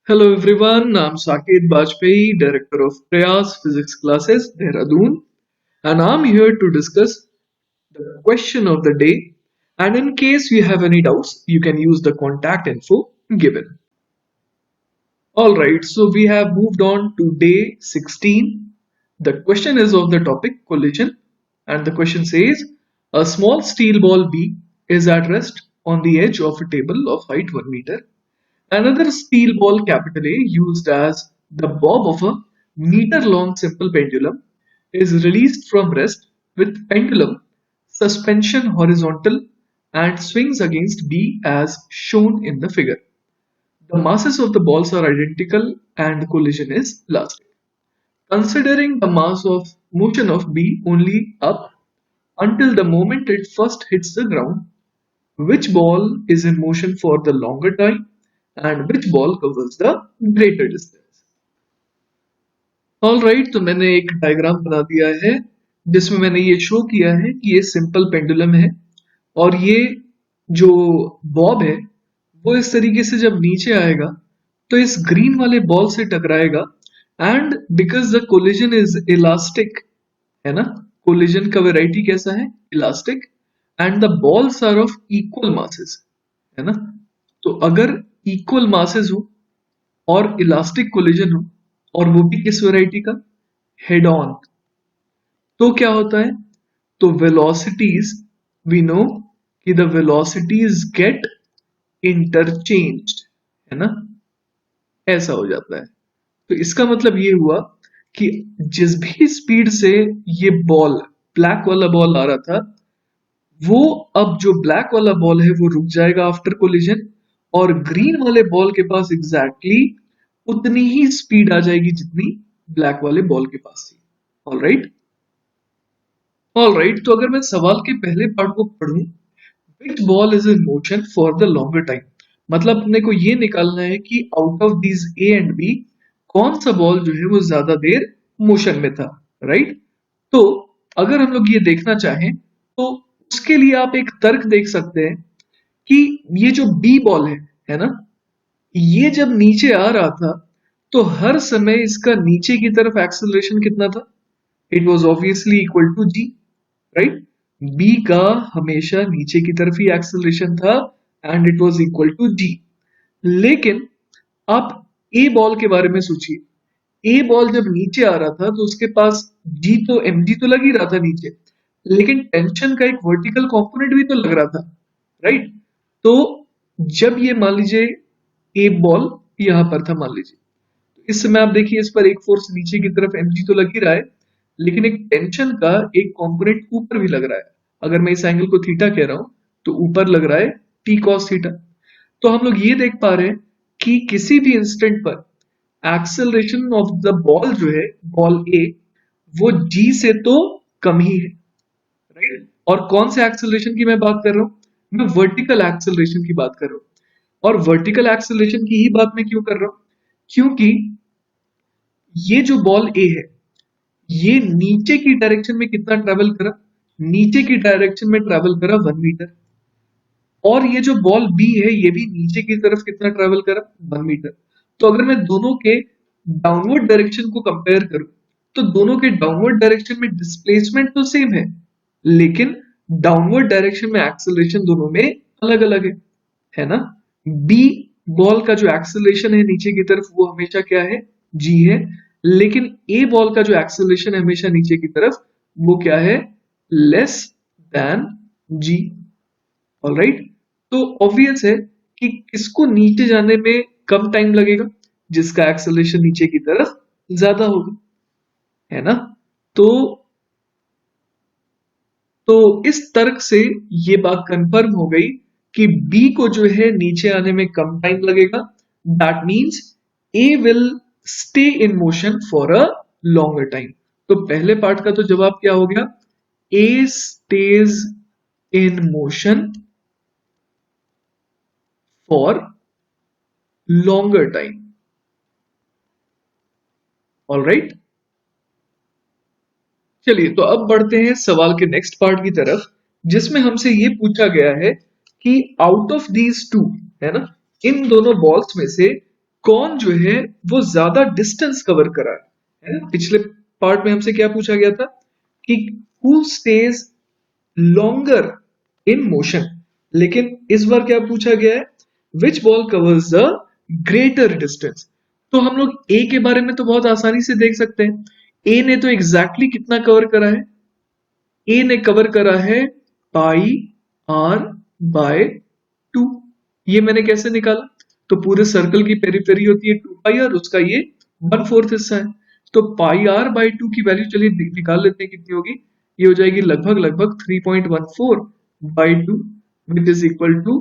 Hello everyone, I'm Saket Bajpayee, Director of Prayas Physics Classes, Dehradun, and I'm here to discuss the question of the day. And in case you have any doubts, you can use the contact info given. Alright, so we have moved on to day 16. The question is of the topic collision, and the question says a small steel ball B is at rest on the edge of a table of height 1 meter. Another steel ball capital A used as the bob of a meter long simple pendulum is released from rest with pendulum suspension horizontal and swings against B as shown in the figure. The masses of the balls are identical and the collision is elastic. Considering the mass of motion of B only up until the moment it first hits the ground, which ball is in motion for the longer time and which ball covers the greater distance. Alright, तो मैंने एक diagram बना दिया है जिसमें मैंने ये show किया है कि ये सिंपल पेंडुलम है और ये जो बॉब है वो इस तरीके से जब नीचे आएगा तो इस ग्रीन वाले बॉल से टकराएगा and because the collision is elastic, है ना। कोलिजन का वैरायटी कैसा है? Elastic. And the balls are of equal masses, है ना। तो अगर इक्वल मासेस हो और इलास्टिक कोलिजन हो और वो भी किस वैरायटी का? हेड ऑन, तो क्या होता है? तो वेलोसिटीज, वी नो कि द वेलोसिटीज गेट इंटरचेंज्ड, है ना। ऐसा हो जाता है। तो इसका मतलब ये हुआ कि जिस भी स्पीड से ये बॉल, ब्लैक वाला बॉल आ रहा था, वो अब जो ब्लैक वाला बॉल है वो रुक जाएगा आफ्टर कोलिजन और ग्रीन वाले बॉल के पास एग्जैक्टली उतनी ही स्पीड आ जाएगी जितनी ब्लैक वाले बॉल के पास थी। ऑलराइट, ऑलराइट, तो अगर मैं सवाल के पहले पार्ट को पढ़ूं, which ball is in motion for the longer time, मतलब अपने को ये निकालना है कि out of these A and B कौन सा बॉल जो है वो ज्यादा देर मोशन में था, राइट। तो अगर हम लोग ये देखना चाहें तो उसके लिए आप एक तर्क देख सकते हैं कि ये जो बी बॉल है ना, ये जब नीचे आ रहा था तो हर समय इसका नीचे की तरफ एक्सेलरेशन कितना था? It was obviously equal to g, right. B का हमेशा नीचे की तरफ ही एक्सेलरेशन था and it was equal to g. लेकिन आप ए बॉल के बारे में सोचिए, ए बॉल जब नीचे आ रहा था तो उसके पास जी तो एम जी तो लग ही रहा था नीचे, लेकिन टेंशन का एक वर्टिकल कंपोनेंट भी तो लग रहा था, राइट। तो जब ये मान लीजिए ए बॉल यहां पर था, मान लीजिए, तो इस समय आप देखिए इस पर एक फोर्स नीचे की तरफ एम जी तो लग ही रहा है, लेकिन एक टेंशन का एक कंपोनेंट ऊपर भी लग रहा है। अगर मैं इस एंगल को थीटा कह रहा हूं तो ऊपर लग रहा है टी कॉस थीटा। तो हम लोग ये देख पा रहे हैं कि किसी भी इंस्टेंट पर एक्सेलरेशन ऑफ द बॉल जो है, बॉल ए, वो जी से तो कम ही है, राइट। और कौन से एक्सेलरेशन की मैं बात कर रहा हूं? मैं वर्टिकल एक्सेलरेशन की बात कर रहा हूं। और वर्टिकल एक्सेलरेशन की ही बात मैं क्यों कर रहा हूं? क्योंकि ये जो बॉल ए है ये नीचे की डायरेक्शन में कितना ट्रेवल करा? नीचे की डायरेक्शन में ट्रेवल करा 1 मीटर। और ये जो बॉल बी है ये भी नीचे की तरफ कितना ट्रेवल करा? 1 मीटर। तो अगर मैं दोनों के डाउनवर्ड डायरेक्शन को कंपेयर करूं तो दोनों के डाउनवर्ड डायरेक्शन में डिस्प्लेसमेंट तो सेम लेकिन डाउनवर्ड डायरेक्शन में एक्सेलरेशन दोनों में अलग अलग है ना। बी बॉल का जो एक्सेलरेशन है नीचे की तरफ वो हमेशा क्या है? जी है। लेकिन ए बॉल का जो एक्सेलरेशन है हमेशा नीचे की तरफ वो क्या है? लेस देन जी। ऑलराइट, तो ऑब्वियस है कि किसको नीचे जाने में कम टाइम लगेगा? जिसका एक्सेलरेशन नीचे की तरफ ज्यादा होगा, है ना। तो तो इस तर्क से ये बात कंफर्म हो गई कि बी को जो है नीचे आने में कम टाइम लगेगा। That means A will stay in motion for a longer time. तो पहले पार्ट का तो जवाब क्या हो गया? A stage in motion for longer time. Alright, चलिए तो अब बढ़ते हैं सवाल के नेक्स्ट पार्ट की तरफ, जिसमें हमसे ये पूछा गया है कि आउट ऑफ दीज टू, है ना, इन दोनों बॉल्स में से कौन जो है वो ज्यादा डिस्टेंस कवर करा है ना। पिछले पार्ट में हमसे क्या पूछा गया था कि who stays longer in motion, लेकिन इस बार क्या पूछा गया है, which ball covers the greater distance. तो हम लोग ए के बारे में तो बहुत आसानी से देख सकते हैं, ए ने तो एग्जैक्टली कितना कवर करा है, ए ने कवर करा है पाई आर बाय 2। ये मैंने कैसे निकाला, तो पूरे सर्कल की पेरीफेरी होती है 2 पाई आर, उसका ये 1/4 हिस्सा है। तो पाई आर बाई 2 की वैल्यू चलिए निकाल लेते हैं कितनी होगी, ये हो जाएगी लगभग लगभग 3.14 by 2 which is equal to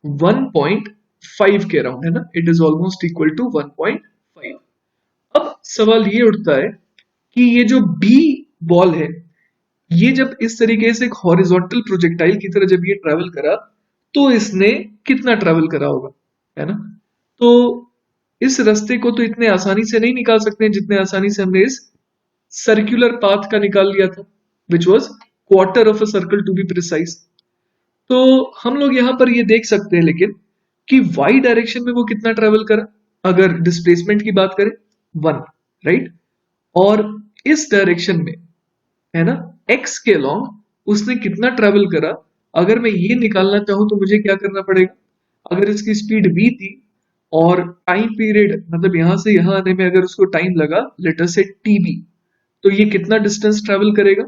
1.5 के अराउंड, है ना, it is almost equal to 1.5। अब सवाल ये उठता है कि ये जो बी बॉल है, ये जब इस तरीके से एक हॉरिजॉन्टल प्रोजेक्टाइल की तरह जब ये ट्रेवल करा, तो इसने कितना ट्रेवल करा होगा, है ना। तो इस रास्ते को तो इतने आसानी से नहीं निकाल सकते जितने आसानी से हमने इस सर्कुलर पाथ का निकाल लिया था, which was quarter of a circle to be precise. तो हम लोग यहां पर ये देख सकते हैं लेकिन कि वाई डायरेक्शन में वो कितना ट्रेवल करा, अगर डिस्प्लेसमेंट की बात करें 1, राइट। और इस डायरेक्शन में, है ना, एक्स के लॉन्ग उसने कितना ट्रेवल करा, अगर मैं ये निकालना चाहूं तो मुझे क्या करना पड़ेगा, अगर इसकी स्पीड v थी और टाइम पीरियड मतलब यहां से यहां आने में अगर उसको टाइम लगा लेटर से tb, तो ये कितना डिस्टेंस ट्रेवल करेगा,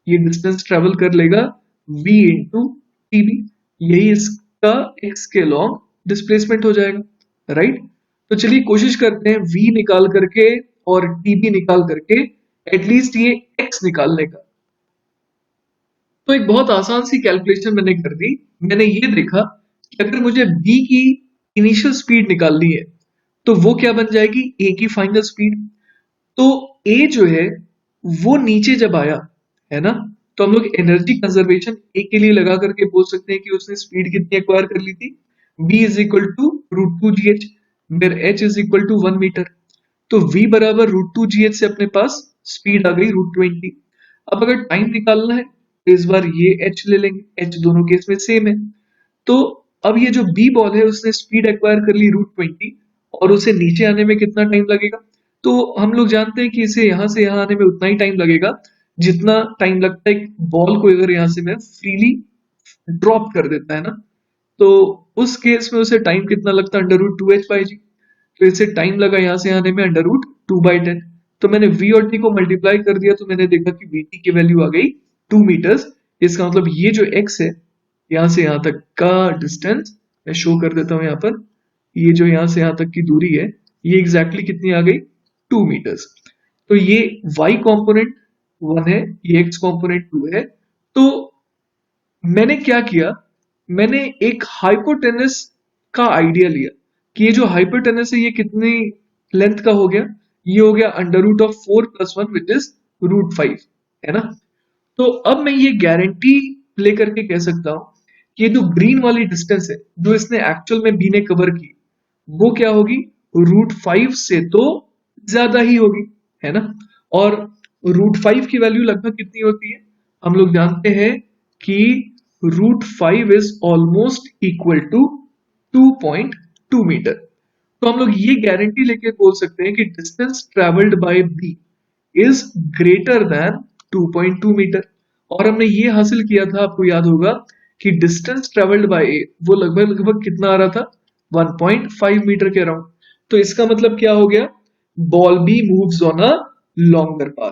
ये डिस्टेंस ट्रेवल कर लेगा v इंटू tb, यही इसका x के लॉन्ग डिस्प्लेसमेंट हो जाएगा, राइट। तो चलिए कोशिश करते हैं v निकाल करके और tb निकाल करके एटलीस्ट ये x निकालने का। तो एक बहुत आसान सी कैलकुलेशन मैंने कर दी, मैंने ये देखा कि अगर मुझे b की इनिशियल स्पीड निकालनी है तो वो क्या बन जाएगी, a की फाइनल स्पीड। तो a जो है वो नीचे जब आया, है ना, तो हम लोग एनर्जी कंजर्वेशन a के लिए लगा करके बोल सकते हैं कि उसने स्पीड कितनी एक्वायर कर ली थी, v is equal to √2gh, where h is equal to 1 metre. तो v बराबर √2gh से अपने पास स्पीड आ गई √20। अब अगर टाइम निकालना है तो इस बार ये h ले लेंगे, h दोनों केस में सेम है। तो अब ये जो b बॉल है उसने स्पीड एक्वायर कर ली √20 और उसे नीचे आने में कितना टाइम लगेगा, तो हम लोग जानते हैं कि इसे यहां से यहां आने में उतना ही टाइम लगेगा जितना टाइम लगता है बॉल को अगर यहां से मैं फ्रीली ड्रॉप कर देता है ना, तो उस केस में उसे टाइम कितना लगता है √2h/g। तो इसे टाइम लगा यहां से आने में √2/10। तो मैंने v और t को मल्टीप्लाई कर दिया तो मैंने देखा कि vt की वैल्यू आ गई 2 मीटर्स। इसका मतलब ये जो x है यहां से यहां तक का डिस्टेंस मैं शो कर देता हूं यहाँ पर, ये जो यहां से यहां तक की दूरी है ये एग्जैक्टली कितनी आ गई 2 मीटर्स। तो ये y कंपोनेंट 1 है, ये x कंपोनेंट 2 है। तो मैंने क्या किया, मैंने एक हाइपोटेनस का आइडिया लिया कि ये जो हाइपोटेनस है ये कितनी लेंथ का हो गया, ये हो गया √4 + 1 विच इज √5, है ना। तो अब मैं ये गारंटी लेकर के कह सकता हूं कि ये जो ग्रीन वाली डिस्टेंस है जो इसने एक्चुअल में बी ने कवर की, वो क्या होगी, √5 से तो ज्यादा ही होगी, है ना। और √5 की वैल्यू लगभग कितनी होती है, हम लोग जानते हैं कि √5 is almost equal to 2.2 metre. तो हम लोग ये गारंटी लेके बोल सकते हैं कि distance travelled by B is greater than 2.2 metre. और हमने ये हासिल किया था, आपको याद होगा कि डिस्टेंस ट्रेवल्ड बाय ए वो लगभग लगभग कितना आ रहा था, 1.5 मीटर के अराउंड। तो इसका मतलब क्या हो गया, ball B moves on a longer path,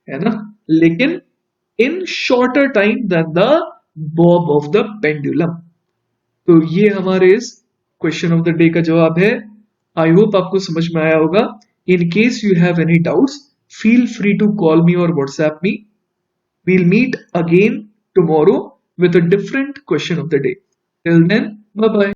है ना, लेकिन in shorter time than the bob of the pendulum. तो ये हमारे इस क्वेश्चन ऑफ द डे का जवाब है। आई होप आपको समझ में आया होगा। In case you have any doubts feel free to call me or WhatsApp me. We'll meet again tomorrow with a different question of the day. Till then, bye bye.